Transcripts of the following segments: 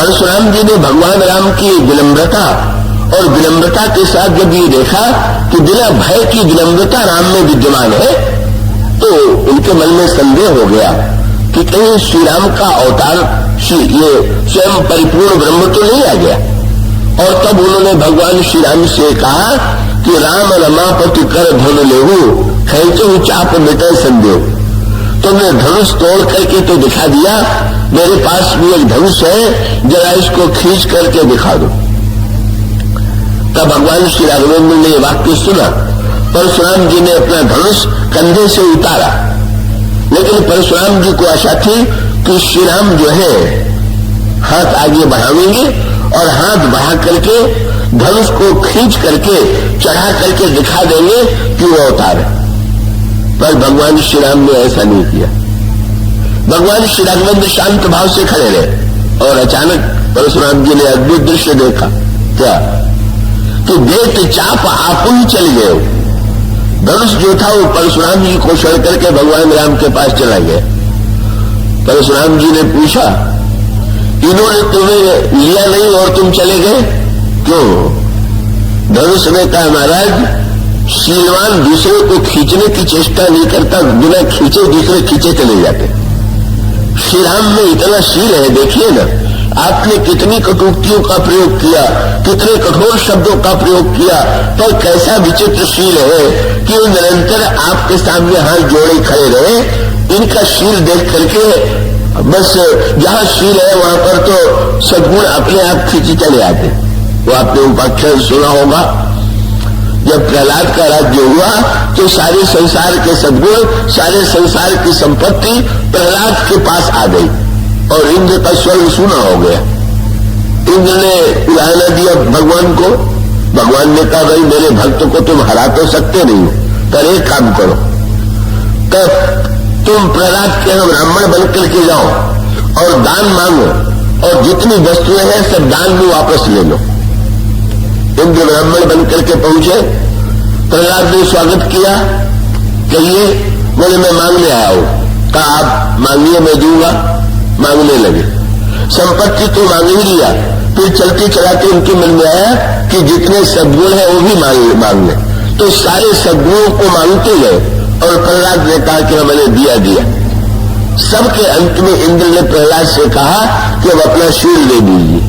परशुराम जी ने भगवान राम की विनम्रता और विनम्रता के साथ जब ये देखा कि बिना भय की विनम्रता राम में विद्यमान है, तो उनके मन में संदेह हो गया कि कहीं श्री राम का अवतार ये स्वयं परिपूर्ण ब्रह्म तो नहीं आ गया। और तब उन्होंने भगवान श्री राम से कहा कि राम रमापति कर धन लेहू खेचू चाप मिटे संदेह। तुमने धनुष तोड़ करके तो दिखा दिया, मेरे पास भी एक धनुष है, जरा इसको खींच करके दिखा दो। तब भगवान श्री राघवेंद्र ने ये वाक्य सुना। परशुराम जी ने अपना धनुष कंधे से उतारा, लेकिन परशुराम जी को आशा थी कि श्री राम जो है हाथ आगे बढ़ाएंगे और हाथ बढ़ा करके धनुष को खींच करके चढ़ा करके दिखा देंगे कि वो अवतार है। पर भगवान श्री राम ने ऐसा नहीं किया। भगवान श्री राघवेंद्र शांत भाव से खड़े रहे और अचानक परशुराम जी ने अद्भुत दृश्य देखा। क्या कि देख चाप आप ही चल गए। धनुष जो था वो परशुराम जी को छोड़ करके भगवान राम के पास चला गया। परशुराम जी ने पूछा, इन्होंने तुम्हें लिया नहीं और तुम चले गए क्यों? धनुष ने कहा, महाराज शीलवान दूसरे को खींचने की चेष्टा नहीं करता, बिना खींचे दूसरे खींचे चले जाते। श्री राम में इतना शील है, देखिए ना, आपने कितनी कटुक्तियों का प्रयोग किया, कितने कठोर शब्दों का प्रयोग किया, पर कैसा विचित्र शील है कि वो निरंतर आपके सामने हाथ जोड़े खड़े रहे। इनका शील देख करके बस जहां शील है वहां पर तो सद्गुण अपने आप खींचे चले आते। वो आपने उपाख्यान सुना होगा, जब प्रहलाद का राज्य हुआ तो सारे संसार के सद्गुण, सारे संसार की संपत्ति प्रहलाद के पास आ गई और इंद्र का स्वर्ग सूना हो गया। इंद्र ने उदाहरण दिया भगवान को। भगवान ने कहा, भाई मेरे भक्त को तुम हरा तो सकते नहीं हो, पर एक काम करो, तब तुम प्रहलाद के ब्राह्मण बन करके जाओ और दान मांगो और जितनी वस्तुएं हैं सब दान में वापस ले लो। इंद्र ब्राह्मण बन करके पहुंचे। प्रहलाद ने स्वागत किया। कहिए? बोले मैं मांगने आया हूं। कहा आप मांगिए, मैं दूंगा। मांगने लगे। संपत्ति तो मांग ही लिया, फिर चलते चलाते उनके मन में आया कि जितने सद्गुण है वो भी मांग ले। तो सारे सद्गुणों को मांगते गए और प्रहलाद ने कहा कि मैंने दिया। सबके अंत में इंद्र ने प्रहलाद से कहा कि अब अपना शील ले दीजिए।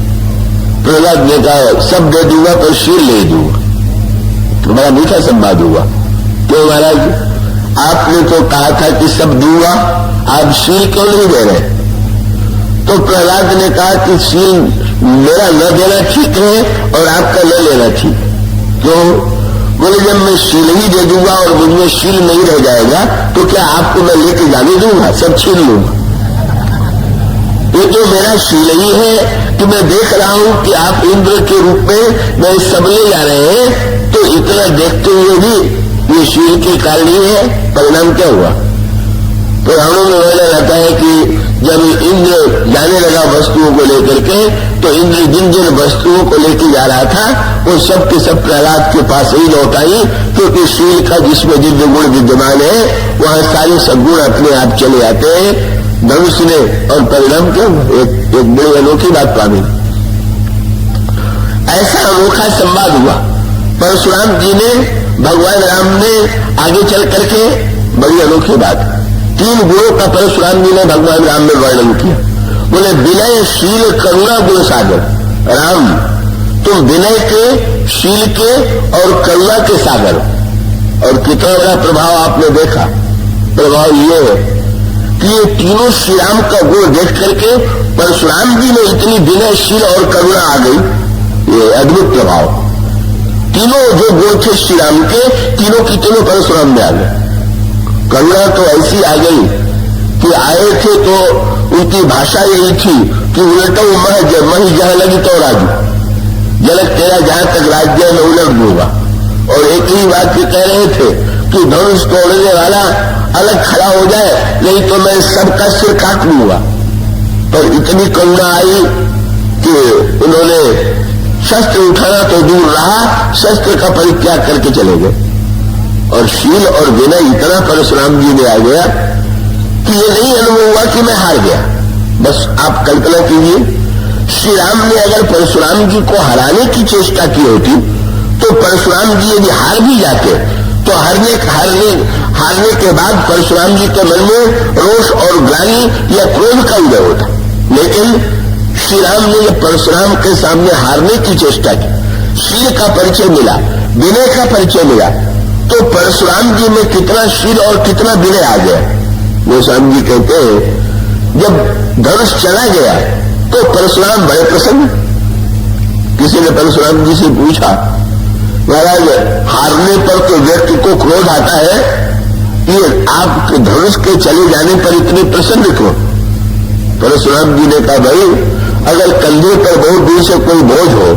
प्रहलाद ने कहा सब दे दूंगा पर शील ले दूंगा। बड़ा मीठा संवाद हुआ। क्यों महाराज, आपने तो कहा था कि सब दूंगा, आप शील क्यों नहीं दे रहे? तो प्रहलाद ने कहा कि शील मेरा न देना ठीक है और आपका न लेना ठीक। क्यों? बोले जब मैं शील ही दे दूंगा और मुझमें शील नहीं रह जाएगा तो क्या आपको मैं लेके जाने दूंगा? सब छीन लूंगा। ये तो मेरा शील ही है कि मैं देख रहा हूं कि आप इंद्र के रूप में मैं सब ले जा रहे हैं, तो इतना देखते हुए भी ये शील के कारण ही है। परिणाम क्या हुआ? पुराणों में वर्णन आता है कि जब इंद्र जाने लगा वस्तुओं को लेकर के, तो इंद्र जिन जिन वस्तुओं को लेकर जा रहा था वो सब के सब प्रहलाद के पास ही लौट आई, क्योंकि शील का जिसमें दिव्य गुण विद्यमान है वहां सारे सद्गुण अपने आप चले आते हैं। धनुष ने और परिणाम क्यों? एक बड़ी अनोखी बात पानी। ऐसा अनोखा संवाद हुआ। परशुराम जी ने भगवान राम ने आगे चल करके बड़ी अनोखी बात, 3 गुणों का परशुराम जी ने भगवान राम में वर्णन किया। बोले विनय शील करुणा गुण सागर। राम तुम विनय के, शील के और करुणा के सागर। और कितना बड़ा प्रभाव आपने देखा। प्रभाव ये है कि ये तीनों श्री राम का गुण देख करके परशुराम जी में इतनी विनय, शील और करुणा आ गई। ये अद्भुत प्रभाव। तीनों जो गुण थे श्री राम के, तीनों की तीनों परशुराम में आ गए। करुणा तो ऐसी आ गई कि आए थे तो उनकी भाषा यही थी कि उलटो मही जहां लगी तो राजू, जनक तेरा जहां तक राज्य में उलट दूंगा। और एक ही बात कह रहे थे कि धनुष तोड़ने वाला अलग खड़ा हो जाए, नहीं तो मैं सबका सिर काट लूंगा। पर इतनी करुणा आई कि उन्होंने शस्त्र उठाना तो दूर रहा, शस्त्र का परित्याग करके चले गए। और शील और विनय इतना परशुराम जी में आ गया कि ये नहीं अनुभव हुआ कि मैं हार गया। बस आप कल्पना कीजिए, श्री राम ने अगर परशुराम जी को हराने की चेष्टा की होती तो परशुराम जी यदि हार भी जाते तो हारने के बाद परशुराम जी के मन में रोष और ग्लानि या क्रोध का उदय होता। लेकिन श्री राम ने जब परशुराम के सामने हारने की चेष्टा की, शील का परिचय मिला, विनय का परिचय मिला, तो परशुराम जी में कितना शील और कितना विनय आ गया। गोस्वामी जी कहते हैं जब धनुष चला गया तो परशुराम बड़े प्रसन्न। किसी ने परशुराम जी से पूछा, महाराज हारने पर तो व्यक्ति को क्रोध आता है, ये आप धनुष के चले जाने पर इतने प्रसन्न क्यों? परशुराम जी ने कहा, भाई अगर कंधे पर बहुत दूर से कोई बोझ हो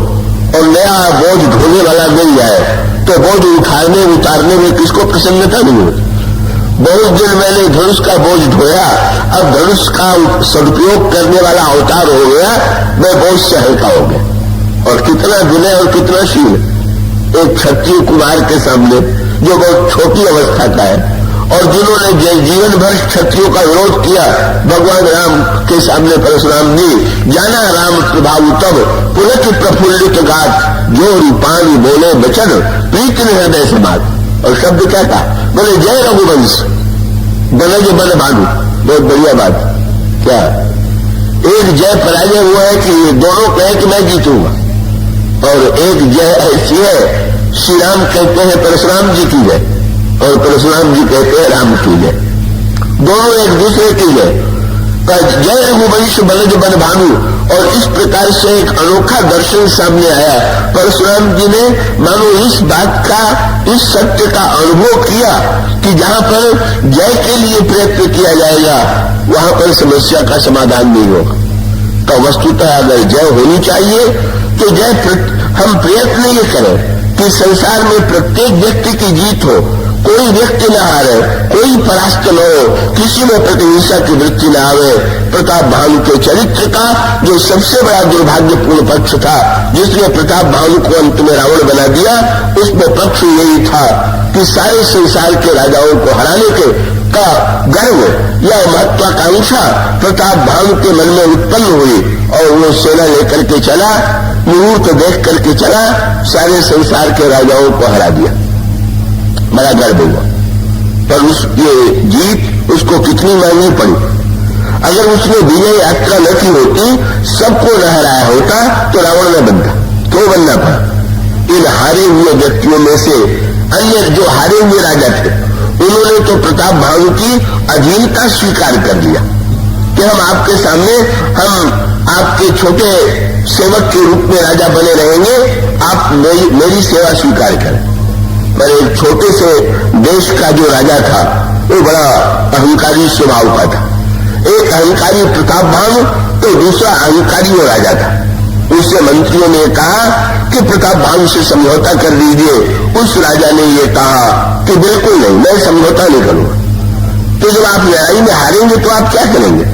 और नया बोझ ढोने वाला मिल जाए तो बोझ उठाने उतारने में किसको प्रसन्नता नहीं होती। बहुत दिन मैंने धनुष का बोझ ढोया, अब धनुष का सदुपयोग करने वाला अवतार हो गया, मैं बोझ से हल्का हो गया। और कितना विनय और कितना शील एक क्षत्रिय कुमार के सामने जो बहुत छोटी अवस्था का है और जिन्होंने जीवन भर क्षत्रियों का विरोध किया, भगवान राम के सामने परशुराम जी जाना राम प्रभाव तब पुलक प्रफुल्लित गात जो रूपानी बोले बचन प्रीति हृदय समाज। और शब्द क्या था? बोले जय रघुवंश बनज बन भानु। बहुत बढ़िया बात। क्या एक जय पराजय हुआ है कि दोनों कहे कि मैं जीतूंगा, और एक जय ऐसी है श्री राम कहते हैं परशुराम जी की जय और परशुराम जी कहते हैं राम की जय, दोनों एक दूसरे की जय। जय रघुवंश बनज बन भानु। और इस प्रकार से एक अनोखा दर्शन सामने आया। परशुराम जी ने मानो इस बात का, इस सत्य का अनुभव किया कि जहां पर जय के लिए प्रयत्न किया जाएगा वहां पर समस्या का समाधान नहीं होगा। तो वस्तुतः अगर जय होनी चाहिए तो हम प्रयत्न ये करें कि संसार में प्रत्येक व्यक्ति की जीत हो, कोई व्यक्ति न हारे, कोई परास्त न हो, किसी में प्रतिहिंसा की वृत्ति न आवे। प्रताप भानु के चरित्र का जो सबसे बड़ा दुर्भाग्यपूर्ण पक्ष था, जिसने प्रताप भानु को अंत में रावण बना दिया, उसमें पक्ष यही था कि सारे संसार के राजाओं को हराने के का गर्व या महत्वाकांक्षा प्रताप भानु के मन में उत्पन्न हुई और वो सेना लेकर के चला, मुहूर्त देख करके चला, सारे संसार के राजाओं को हरा दिया। बड़ा गर्व हुआ, पर ये जीत उसको कितनी महंगी पड़ी। अगर उसने विजय यात्रा न की होती, सबको न हराया होता तो रावण न बनता। क्यों बनना पड़ा? इन हारे हुए व्यक्तियों में से अन्य जो हारे हुए राजा थे उन्होंने तो प्रताप भानु की अधीनता स्वीकार कर लिया कि हम आपके सामने, हम आपके छोटे सेवक के रूप में राजा बने रहेंगे, आप मेरी सेवा स्वीकार करें। पर एक छोटे से देश का जो राजा था वो बड़ा अहंकारी स्वभाव का था। एक अहंकारी प्रताप भानु तो दूसरा अहंकारी वो राजा था। उससे मंत्रियों ने कहा कि प्रताप भानु से समझौता कर लीजिए। उस राजा ने ये कहा कि बिल्कुल नहीं, मैं समझौता नहीं करूंगा। तो जब आप लड़ाई में हारेंगे तो आप क्या करेंगे?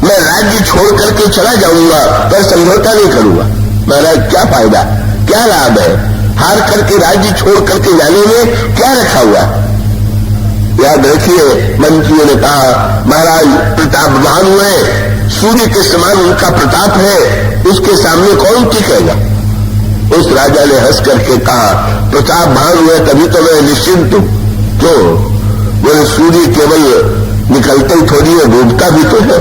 मैं राज्य छोड़ करके चला जाऊंगा पर समझौता नहीं करूंगा। महाराज क्या फायदा, क्या लाभ है? हार करके राज्य छोड़ करके जाने में क्या रखा हुआ? याद रखिए, मंत्रियों ने कहा महाराज प्रताप भानु है, सूर्य के समान उनका प्रताप है, उसके सामने कौन टिकेगा? उस राजा ने हंस करके कहा प्रताप भानु है तभी तो मैं निश्चिंत हूं। तो बोले सूर्य केवल निकलते ही थोड़ी है, डूबता भी तो है।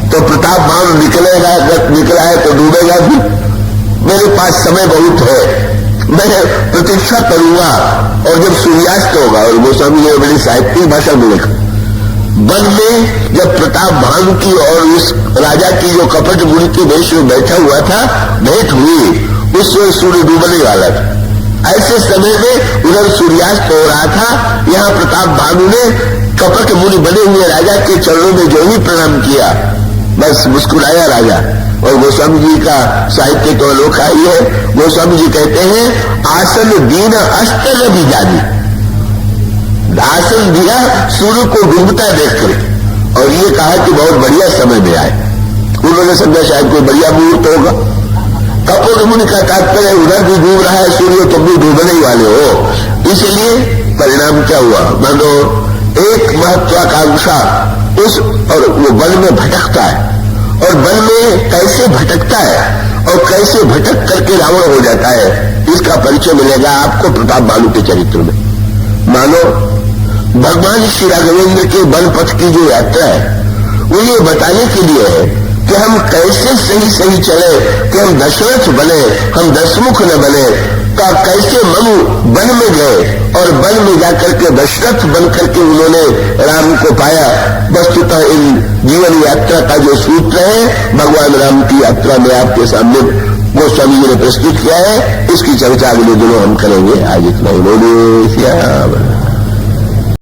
तो प्रताप भानु निकलेगा, निकला है तो डूबेगा भी। मेरे पास समय बहुत है, मैं प्रतीक्षा करूंगा और जब सूर्यास्त होगा। और गोस्वामी ने बड़ी साहित्यिक भाषा में लिखा, वन में जब प्रताप भानु की और उस राजा की जो कपट बुरी के वेश में बैठा हुआ था भेंट हुई, उस समय सूर्य डूबने वाला था। ऐसे समय में उधर सूर्यास्त हो रहा था, यहाँ प्रताप भानु ने कपट मुनि बने हुए राजा के चरणों में जो ही प्रणाम किया, बस मुस्कुराया राजा। और गोस्वामी जी का साहित्य तो अनोखा ही है। गोस्वामी जी कहते हैं आसन दीन अस्तर भी जानी, आसन दिया सूर्य को डूबता देख कर, और ये कहा कि बहुत बढ़िया समय में आए। उन्होंने समझा शायद कोई बढ़िया मुहूर्त होगा। कपूर मुनि का तात्पर्य उधर भी डूब रहा है सूर्य, तो भी डूबने ही वाले हो। इसलिए परिणाम क्या हुआ? मानो एक महत्वाकांक्षा उस, और वो वन में भटकता है और वन में कैसे भटकता है और कैसे भटक करके रावण हो जाता है, इसका परिचय मिलेगा आपको प्रताप बालू के चरित्र में। मानो भगवान श्री राघवेंद्र के वन पथ की जो यात्रा है वो ये बताने के लिए है कि हम कैसे सही सही चले, कि हम दशरथ बने, हम दशमुख न बने। का कैसे मनु वन में गए और वन में जाकर के दशरथ बन करके उन्होंने राम को पाया। वस्तुतः इन जीवन यात्रा का जो सूत्र है भगवान राम की यात्रा में आपके सामने गोस्वामी जी ने प्रस्तुत किया है। इसकी चर्चा अगले दिनों हम करेंगे। आज इतना ही। बोलो श्याम।